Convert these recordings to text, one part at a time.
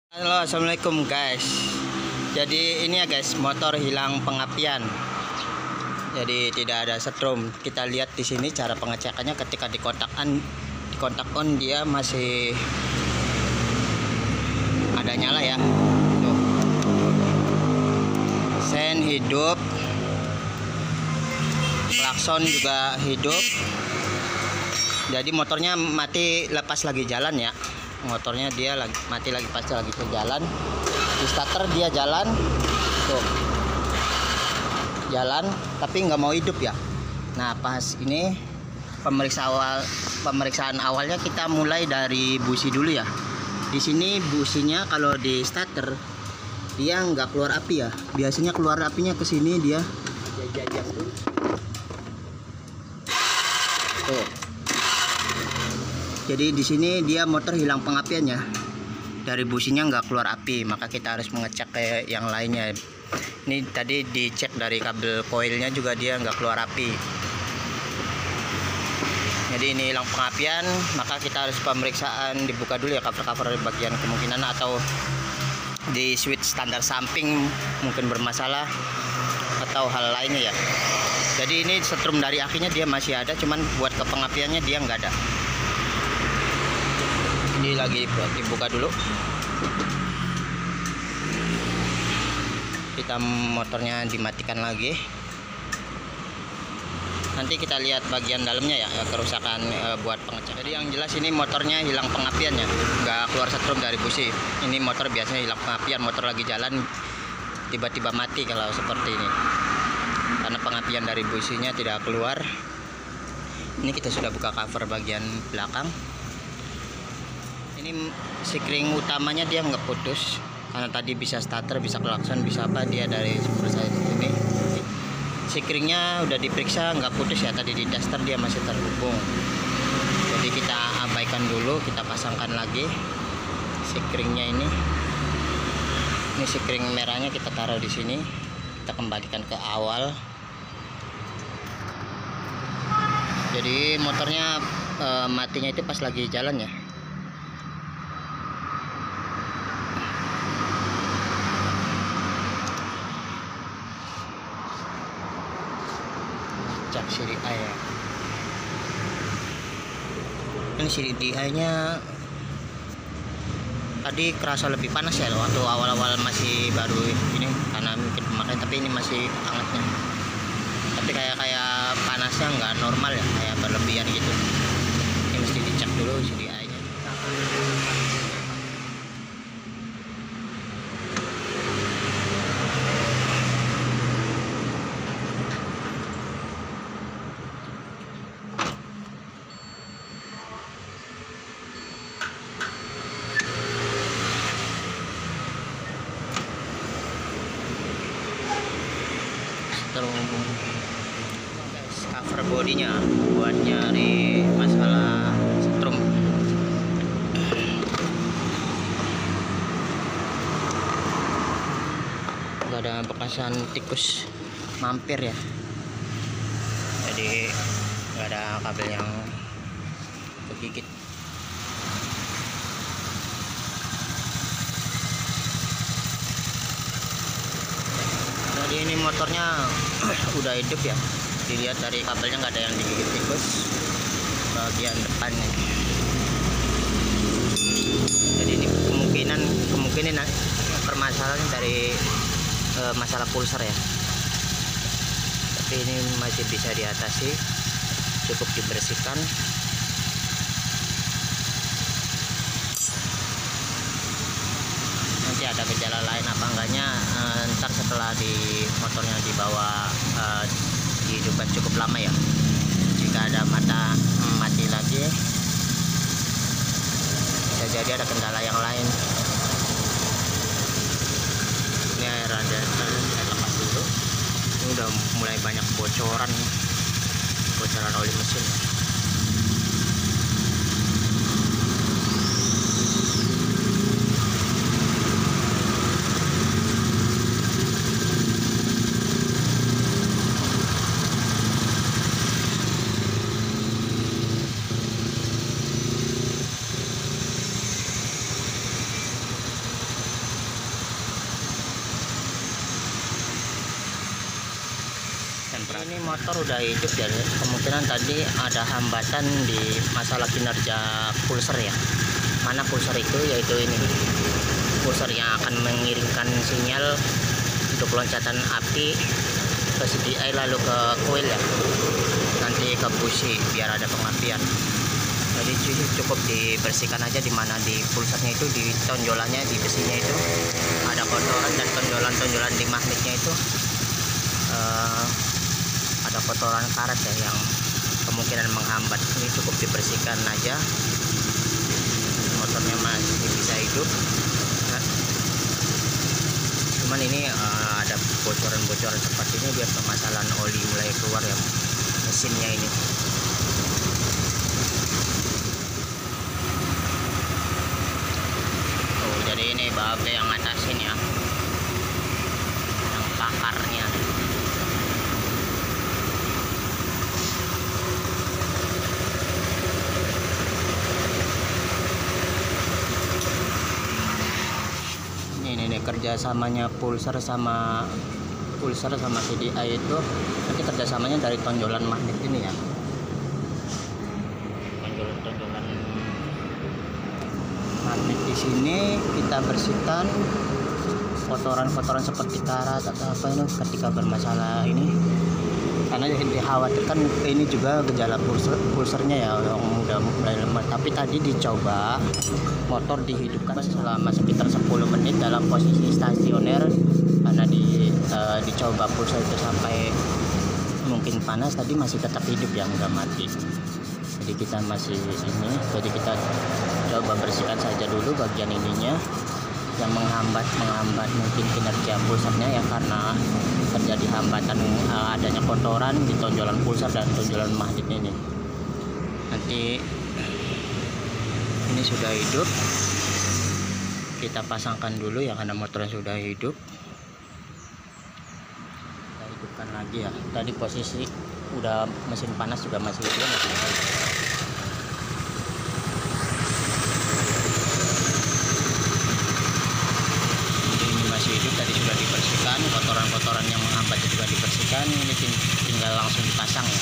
Halo, assalamualaikum guys. Jadi ini ya guys, motor hilang pengapian. Jadi tidak ada setrum. Kita lihat di sini cara pengecekannya ketika di kontak on dia masih ada nyala ya. Tuh. Sen hidup, klakson juga hidup. Jadi motornya mati lepas lagi jalan ya. Motornya dia mati lagi pas lagi ke jalan. Di starter dia jalan tuh, jalan tapi nggak mau hidup ya. Nah pas ini pemeriksaan awalnya kita mulai dari busi dulu ya. Di sini businya kalau di starter dia nggak keluar api ya, biasanya keluar apinya ke sini dia tuh. Jadi di sini dia motor hilang pengapiannya, dari businya nggak keluar api, maka kita harus mengecek ke yang lainnya. Ini tadi dicek dari kabel koilnya juga dia nggak keluar api. Jadi ini hilang pengapian, maka kita harus pemeriksaan, dibuka dulu ya cover-cover bagian kemungkinan, atau di switch standar samping mungkin bermasalah atau hal lainnya ya. Jadi ini setrum dari akinya dia masih ada, cuman buat ke pengapiannya dia nggak ada. Ini lagi dibuka dulu. Kita motornya dimatikan lagi. Nanti kita lihat bagian dalamnya ya, kerusakan buat pengecek. Jadi yang jelas ini motornya hilang pengapiannya, nggak keluar setrum dari busi. Ini motor biasanya hilang pengapian, motor lagi jalan tiba-tiba mati kalau seperti ini, karena pengapian dari businya tidak keluar. Ini kita sudah buka cover bagian belakang. Ini sikring utamanya dia nggak putus, karena tadi bisa starter, bisa klakson, bisa apa, dia dari super saya ini. Sikringnya udah diperiksa nggak putus ya, tadi di daster dia masih terhubung. Jadi kita abaikan dulu, kita pasangkan lagi sikringnya ini. Ini sikring merahnya kita taruh di sini, kita kembalikan ke awal. Jadi motornya matinya itu pas lagi jalan ya. Cak siri A ya. Ini siri DI nya tadi kerasa lebih panas ya waktu awal-awal masih baru ini, karena mungkin pemakaian, tapi ini masih hangatnya. Tapi kayak panasnya nggak normal ya, kayak berlebihan gitu. Ini mesti dicek dulu siri A nya. Cover bodinya buat nyari masalah setrum. Gak ada bekasan tikus mampir ya, jadi gak ada kabel yang kegigit. Jadi ini motornya udah hidup ya, dilihat dari kabelnya nggak ada yang digigit tikus bagian depannya. Jadi ini kemungkinan permasalahan dari masalah pulsar ya, tapi ini masih bisa diatasi, cukup dibersihkan. Nanti ada gejala lain apa enggaknya ntar setelah di motornya dibawa dihidupkan cukup lama ya. Jika ada mati lagi, bisa jadi ada kendala yang lain. Ini air radiator saya lepas dulu. Ini udah mulai banyak bocoran oli mesin. dan ini motor udah hidup ya. Kemungkinan tadi ada hambatan di masalah kinerja pulser ya. Mana pulser itu? Yaitu ini pulser yang akan mengirimkan sinyal untuk loncatan api ke CDI lalu ke coil ya, nanti ke busi biar ada pengapian. Jadi cukup dibersihkan aja di mana di pulsernya itu, di tonjolannya, di besinya itu ada kotoran, dan tonjolan-tonjolan di magnetnya itu ada kotoran karat ya yang kemungkinan menghambat. Ini cukup dibersihkan aja, motornya masih bisa hidup. Cuman ini ada bocoran-bocoran seperti ini, biar permasalahan oli mulai keluar ya mesinnya ini. Jadi ini babe yang ngatasin ya, yang pakarnya. Ini kerjasamanya pulser sama CDI itu nanti kerjasamanya dari tonjolan magnet ini ya. Tonjolan magnet di sini kita bersihkan kotoran-kotoran seperti karat atau apa ini ketika bermasalah ini, karena dikhawatirkan ini juga gejala pulsernya ya yang udah mulai lemah. Tapi tadi dicoba motor dihidupkan selama sekitar 10 menit dalam posisi stasioner, karena dicoba pulser itu sampai mungkin panas, tadi masih tetap hidup ya, nggak mati. Jadi kita masih ini, jadi kita coba bersihkan saja dulu bagian ininya yang menghambat mungkin kinerja pulsernya ya, karena terjadi hambatan adanya kotoran di tonjolan pulser dan tonjolan magnet ini. Nanti ini sudah hidup, kita pasangkan dulu ya karena motornya sudah hidup. Kita hidupkan lagi ya. Tadi posisi udah mesin panas juga masih hidup. Hidup tadi sudah dibersihkan, kotoran-kotoran yang menghambat juga dibersihkan. Ini tinggal langsung dipasang ya.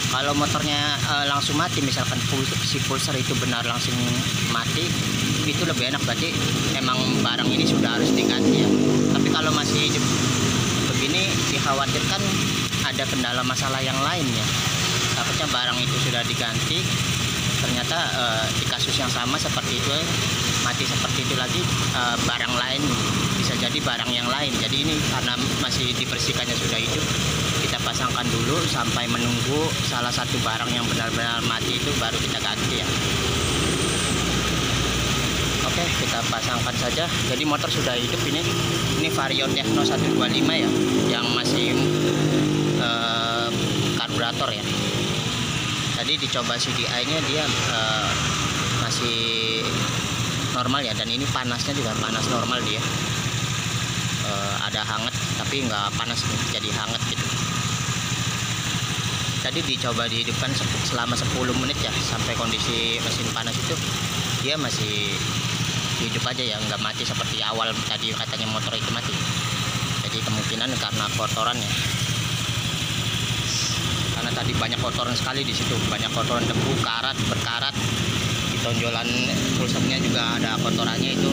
Kalau motornya langsung mati, misalkan si pulser itu benar langsung mati, itu lebih enak, berarti emang barang ini sudah harus diganti ya. Tapi kalau masih hidup begini, dikhawatirkan ada kendala masalah yang lain ya. Takutnya barang itu sudah diganti, ternyata di kasus yang sama seperti itu mati seperti itu lagi, barang lain bisa jadi barang yang lain. Jadi ini karena masih dibersihkannya sudah hidup, kita pasangkan dulu sampai menunggu salah satu barang yang benar-benar mati itu baru kita ganti ya. Oke, kita pasangkan saja. Jadi motor sudah hidup ini Vario Techno 125 ya, yang masih karburator ya. Tadi dicoba CDI-nya dia masih normal ya, dan ini panasnya juga panas normal dia. Ada hangat tapi nggak panas, jadi hangat gitu. Tadi dicoba dihidupkan selama 10 menit ya, sampai kondisi mesin panas itu dia masih hidup aja ya, nggak mati seperti awal tadi katanya motor itu mati. Jadi kemungkinan karena kotoran ya, karena tadi banyak kotoran sekali di situ, banyak kotoran debu, karat, berkarat. Di tonjolan pulsernya juga ada kotorannya itu.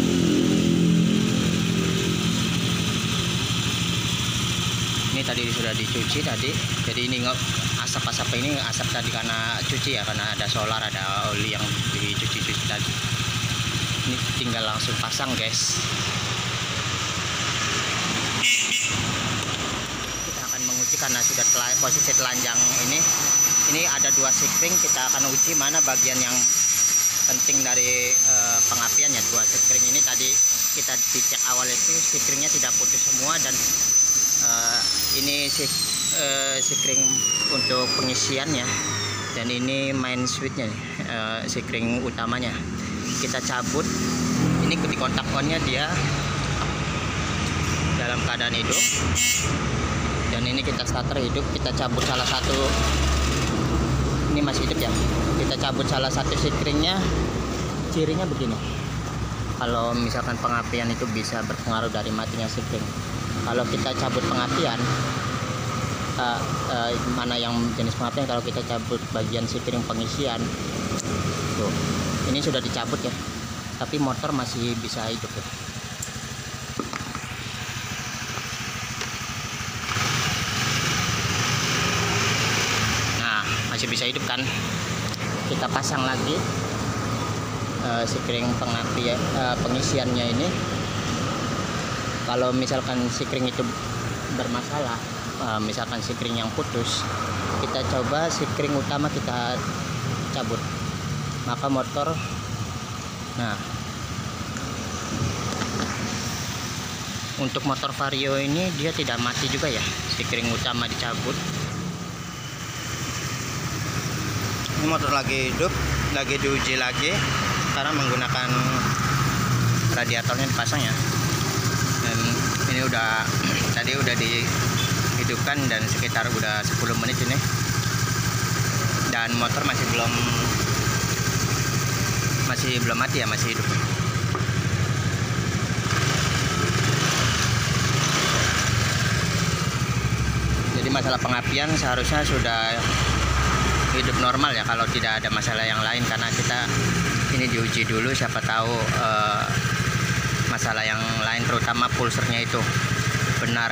Ini tadi sudah dicuci tadi, jadi ini asap-asap ini asap tadi karena cuci ya, karena ada solar, ada oli yang dicuci-cuci tadi. Ini tinggal langsung pasang guys. Kita akan menguji karena sudah posisi telanjang ini ada 2 sikring. Kita akan uji mana bagian yang penting dari pengapian ya. 2 sikring ini tadi kita dicek awal itu sikringnya tidak putus semua, dan ini sikring untuk pengisian ya, dan ini main switchnya nih, sikring utamanya kita cabut. Ini di kontak on-nya dia dalam keadaan hidup, dan ini kita starter hidup. Kita cabut salah satu, ini masih hidup ya, kita cabut salah satu sikringnya. Cirinya begini, kalau misalkan pengapian itu bisa berpengaruh dari matinya sikring. Kalau kita cabut pengapian, kita mana yang jenis pengapian. Kalau kita cabut bagian sikring pengisian tuh, ini sudah dicabut ya, tapi motor masih bisa hidup ya. Nah, masih bisa hidup kan. Kita pasang lagi sikring pengisiannya ini. Kalau misalkan sikring itu bermasalah, misalkan sikring yang putus, kita coba sikring utama kita cabut, maka motor, nah untuk motor Vario ini dia tidak mati juga ya, sikring utama dicabut. Ini motor lagi hidup, lagi diuji lagi karena menggunakan radiatornya dipasang ya. Dan ini udah tadi udah dihidupkan dan sekitar udah 10 menit ini, dan motor masih belum mati ya, masih hidup. Jadi masalah pengapian seharusnya sudah hidup normal ya, kalau tidak ada masalah yang lain, karena kita ini diuji dulu, siapa tahu masalah yang lain terutama pulsernya itu benar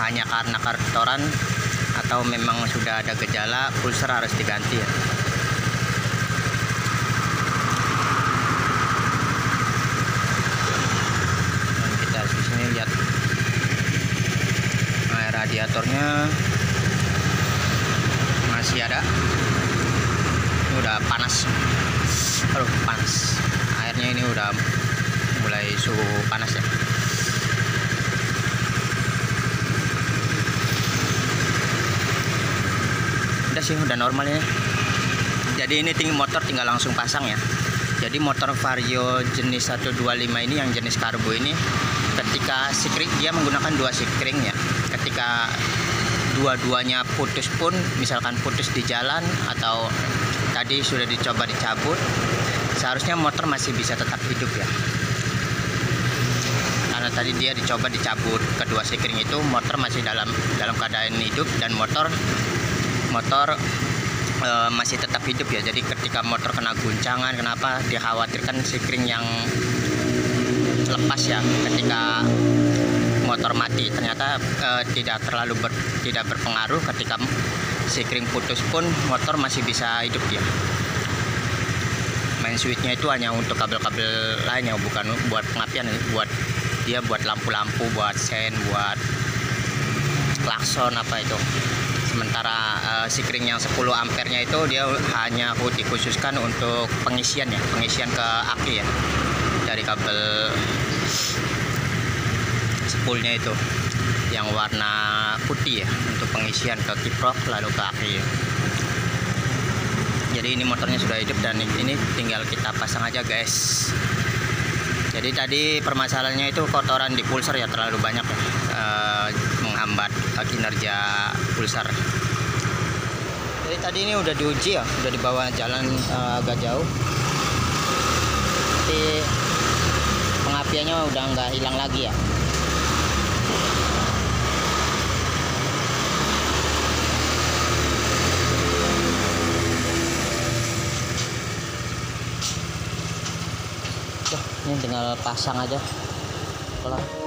hanya karena karburan atau memang sudah ada gejala pulser harus diganti ya. Dan kita di sini lihat air radiatornya masih ada, ini udah panas. Aduh, panas airnya, ini udah mulai suhu panas ya. Udah sih, udah normal ya. Jadi ini motor tinggal langsung pasang ya. Jadi motor Vario jenis 125 ini, yang jenis karbo ini, ketika sikring dia menggunakan 2 sikring ya. Ketika dua-duanya putus pun, misalkan putus di jalan atau tadi sudah dicoba dicabut, seharusnya motor masih bisa tetap hidup ya. Karena tadi dia dicoba dicabut kedua sikring itu, motor masih dalam keadaan hidup, dan motor masih tetap hidup ya. Jadi ketika motor kena guncangan, kenapa dikhawatirkan sikring yang lepas ya, ketika motor mati, ternyata tidak berpengaruh. Ketika sikring putus pun motor masih bisa hidup ya. Main switchnya itu hanya untuk kabel-kabel lain ya, bukan buat pengapian, buat lampu-lampu, buat sen, buat klakson apa itu. Sementara sikring yang 10 ampernya itu dia hanya dikhususkan untuk pengisian ya, pengisian ke aki ya, dari kabel spoolnya itu yang warna putih ya, untuk pengisian ke kiprok lalu ke aki ya. Jadi ini motornya sudah hidup dan ini tinggal kita pasang aja guys. Jadi tadi permasalahannya itu kotoran di pulser ya, terlalu banyak menghambat kinerja pulser. Jadi tadi ini udah diuji ya, udah dibawa jalan agak jauh. Tapi pengapiannya udah nggak hilang lagi ya. Ini tinggal pasang aja, kelar.